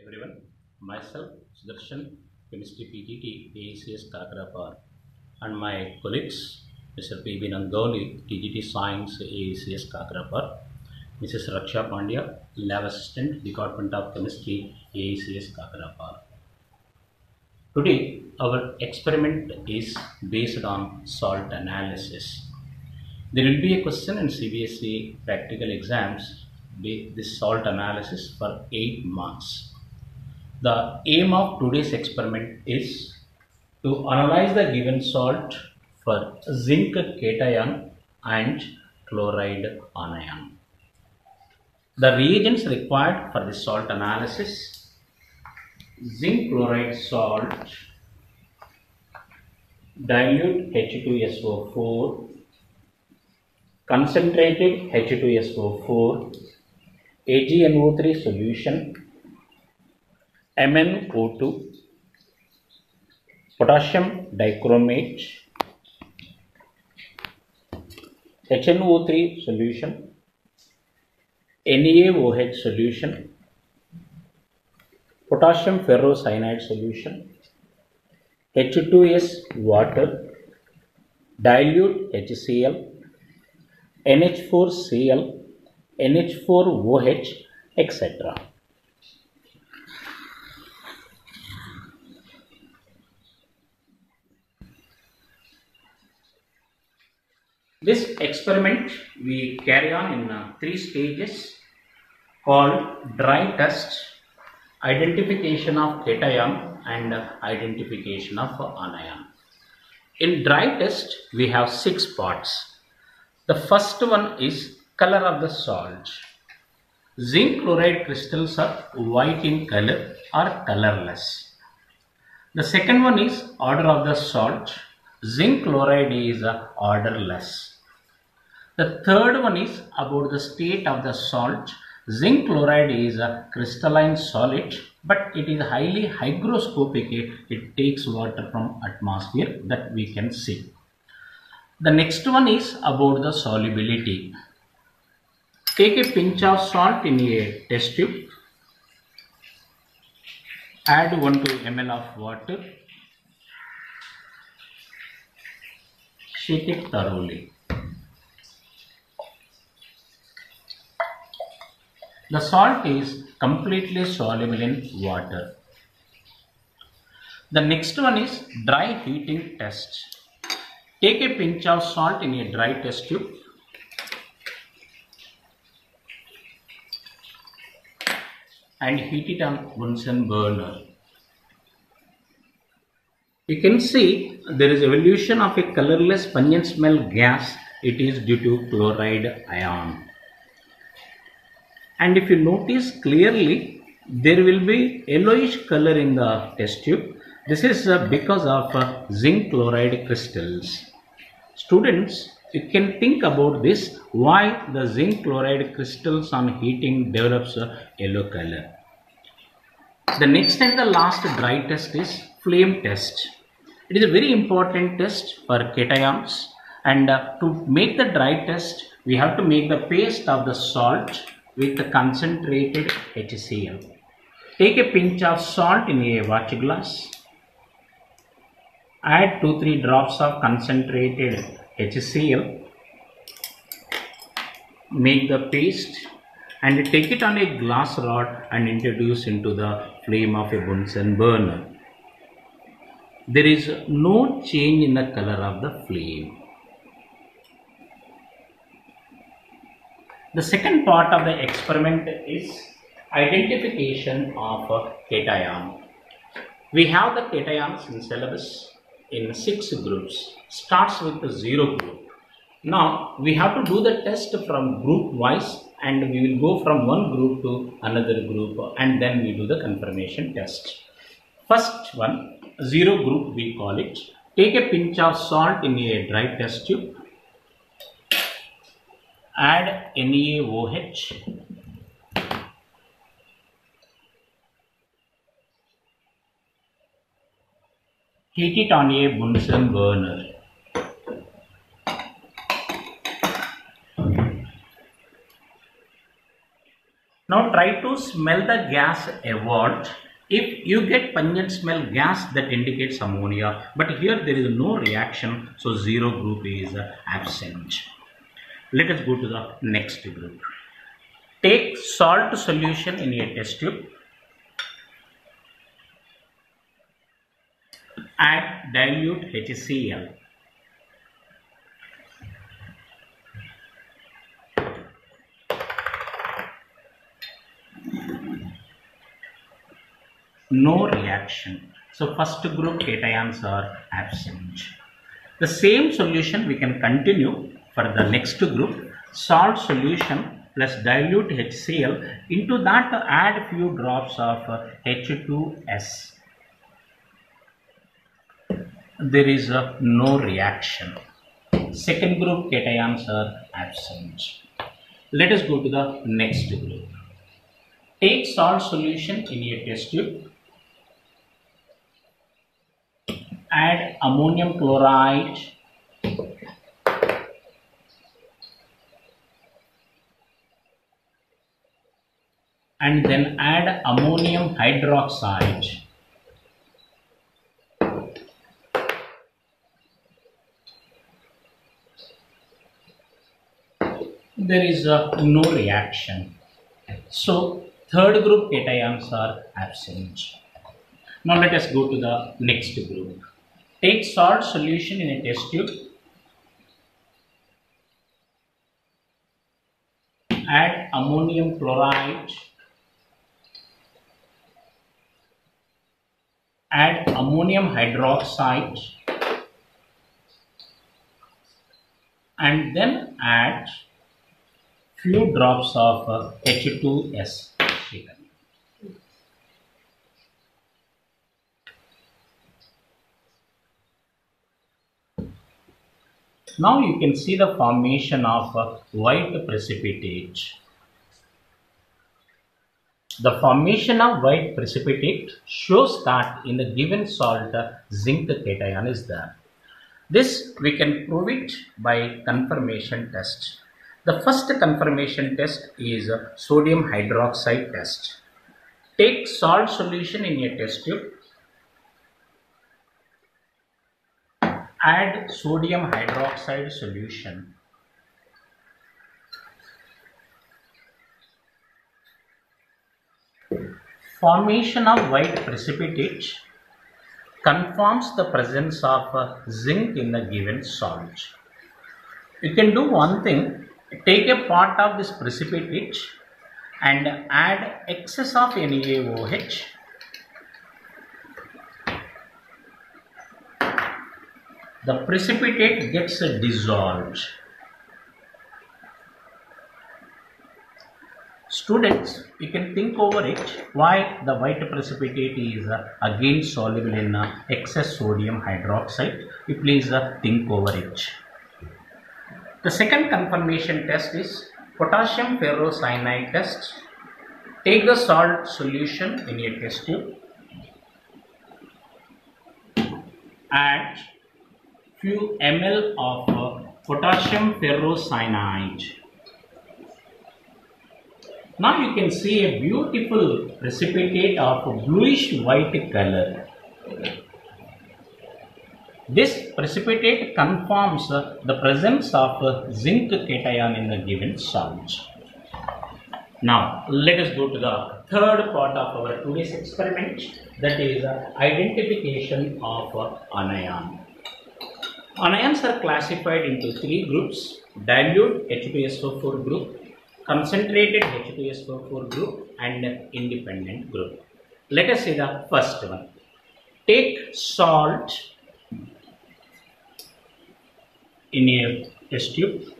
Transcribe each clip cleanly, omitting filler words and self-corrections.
everyone. Myself, Sudarshan, Chemistry PGT, AECS Kakrapar, and my colleagues, Mr. P. B. Nangoli, TGT Science, AECS Kakrapar, Mrs. Raksha Pandya, Lab Assistant, Department of Chemistry, AECS Kakrapar. Today, our experiment is based on salt analysis. There will be a question in CBSE practical exams, this salt analysis for 8 months. The aim of today's experiment is to analyze the given salt for zinc cation and chloride anion. The reagents required for this salt analysis: zinc chloride salt, dilute H2SO4, concentrated H2SO4, AgNO3 solution, MnO2, potassium dichromate, HNO3 solution, NaOH solution, potassium ferrocyanide solution, H2S water, dilute HCl, NH4Cl, NH4OH, etc. This experiment we carry on in 3 stages called dry test, identification of cation and identification of anion. In dry test we have 6 parts. The first one is color of the salt. Zinc chloride crystals are white in color or colorless. The second one is order of the salt. Zinc chloride is orderless. The third one is about the state of the salt. Zinc chloride is a crystalline solid, but it is highly hygroscopic. It takes water from atmosphere, that we can see. The next one is about the solubility. Take a pinch of salt in a test tube. Add 1 to ml of water. Shake it thoroughly. The salt is completely soluble in water. The next one is dry heating test. Take a pinch of salt in a dry test tube. And heat it on Bunsen burner. You can see there is evolution of a colorless pungent smell gas. It is due to chloride ion. And if you notice clearly, there will be yellowish color in the test tube. This is because of zinc chloride crystals. Students, you can think about this, why the zinc chloride crystals on heating develops a yellow color. The next and the last dry test is flame test. It is a very important test for cations, and to make the dry test, we have to make the paste of the salt with the concentrated HCl. Take a pinch of salt in a watch glass. Add 2-3 drops of concentrated HCl. Make the paste and take it on a glass rod and introduce into the flame of a Bunsen burner. There is no change in the color of the flame. The second part of the experiment is identification of a cation. We have the cations in syllabus in 6 groups. Starts with the 0 group. Now we have to do the test from group wise, and we will go from one group to another group, and then we do the confirmation test. First one, 0 group we call it. Take a pinch of salt in a dry test tube. Add NaOH. Heat it on a Bunsen burner. Now try try to smell the gas evolved. If you get pungent smell gas, that indicates ammonia, but here there is no reaction, so 0 group is absent. Let us go to the next group. Take salt solution in a test tube, add dilute HCl. No reaction. So first group cations are absent. The same solution we can continue for the next group. Salt solution plus dilute HCl. Into that add few drops of H2S. There is no reaction. Second group cations are absent. Let us go to the next group. Take salt solution in a test tube. Add ammonium chloride and then add ammonium hydroxide. There is no reaction. So third group cations are absent. Now let us go to the next group. Take salt solution in a test tube. Add ammonium chloride. Add ammonium hydroxide. And then add few drops of H2S. Now you can see the formation of white precipitate. The formation of white precipitate shows that in the given salt zinc cation is there. This we can prove it by confirmation test. The first confirmation test is sodium hydroxide test. Take salt solution in a test tube. Add sodium hydroxide solution. Formation of white precipitate confirms the presence of zinc in the given salt. You can do one thing, take a part of this precipitate and add excess of NaOH. The precipitate gets dissolved. Students, you can think over it why the white precipitate is again soluble in excess sodium hydroxide. You please think over it. The second confirmation test is potassium ferrocyanide test. Take the salt solution in a test tube. Add few ml of potassium ferrocyanide. Now you can see a beautiful precipitate of bluish white color. This precipitate confirms the presence of zinc cation in the given salt. Now let us go to the third part of our today's experiment, that is identification of anion. Anions are classified into three groups: dilute H2SO4 group, concentrated H2SO4 group, and independent group. Let us see the first one. Take salt in a test tube,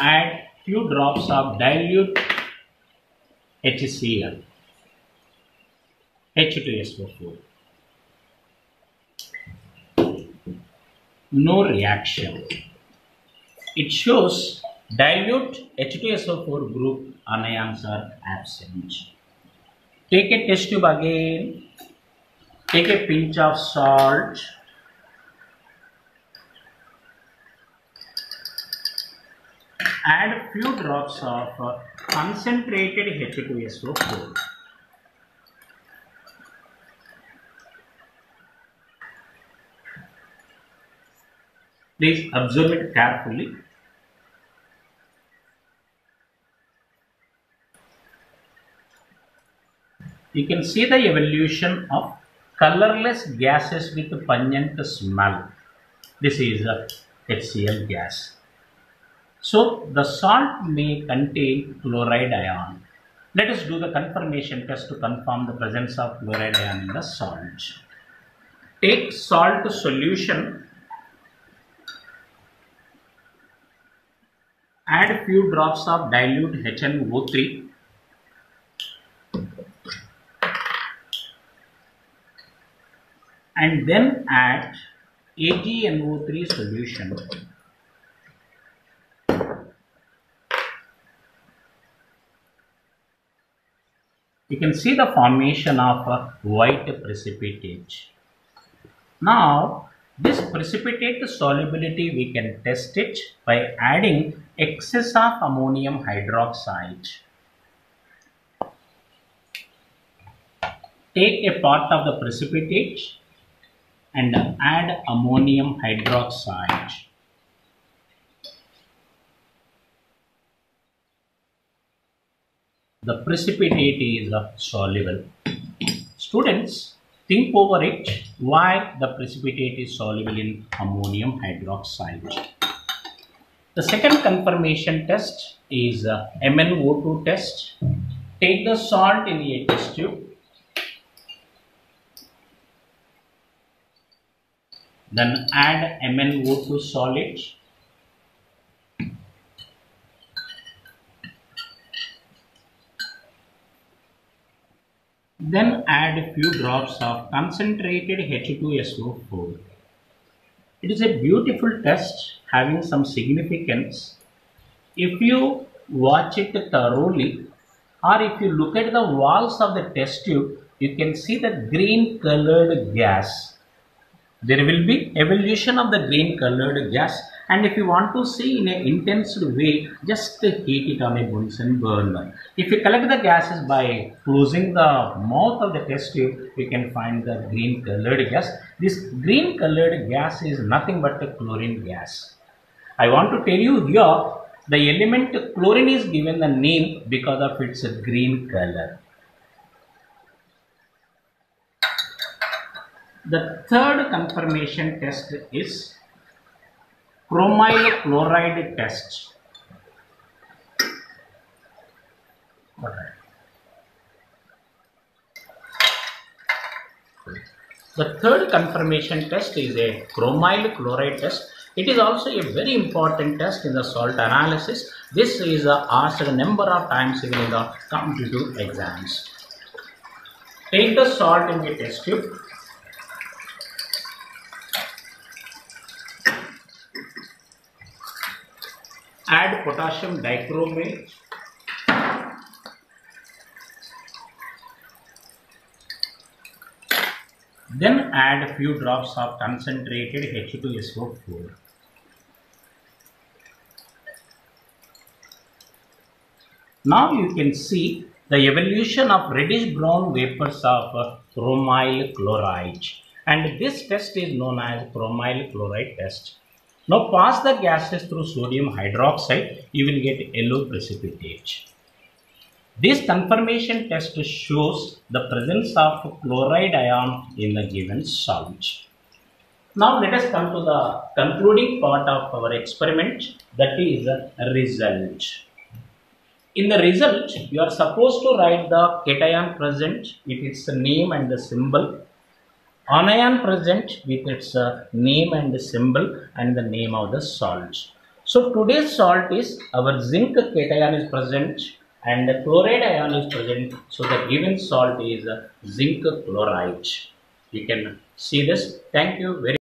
add few drops of dilute HCl, H2SO4. No reaction. It shows dilute H2SO4 group anions are absent. Take a test tube again, take a pinch of salt, add few drops of concentrated H2SO4. Please observe it carefully. You can see the evolution of colorless gases with pungent smell. This is a HCl gas. So the salt may contain chloride ion. Let us do the confirmation test to confirm the presence of chloride ion in the salt. Take salt solution, add few drops of dilute HNO3, and then add AgNO3 solution. You can see the formation of a white precipitate. Now, this precipitate solubility we can test it by adding excess of ammonium hydroxide. Take a part of the precipitate and add ammonium hydroxide. The precipitate is soluble. Students, think over it why the precipitate is soluble in ammonium hydroxide. The second confirmation test is MnO2 test. Take the salt in a test tube. Then add MnO2 solid. Then add a few drops of concentrated H2SO4. It is a beautiful test having some significance. If you watch it thoroughly, or if you look at the walls of the test tube, you can see the green colored gas. There will be evolution of the green colored gas, and if you want to see in an intense way, just heat it on a Bunsen burner. If you collect the gases by closing the mouth of the test tube, you can find the green colored gas. This green colored gas is nothing but a chlorine gas. I want to tell you here, the element chlorine is given the name because of its green color. The third confirmation test is chromyl chloride test. The third confirmation test is a chromyl chloride test. It is also a very important test in the salt analysis. This is asked a number of times even in the competitive exams. Take the salt in the test tube. Add potassium dichromate. Then add a few drops of concentrated H2SO4. Now you can see the evolution of reddish brown vapors of chromyl chloride, and this test is known as chromyl chloride test. Now pass the gases through sodium hydroxide, you will get yellow precipitate. This confirmation test shows the presence of chloride ion in the given salt. Now let us come to the concluding part of our experiment, that is the result. In the result, you are supposed to write the cation present with its name and the symbol, anion present with its name and the symbol, and the name of the salt. So today's salt is our zinc cation is present and the chloride ion is present. So the given salt is zinc chloride. You can see this. Thank you very much.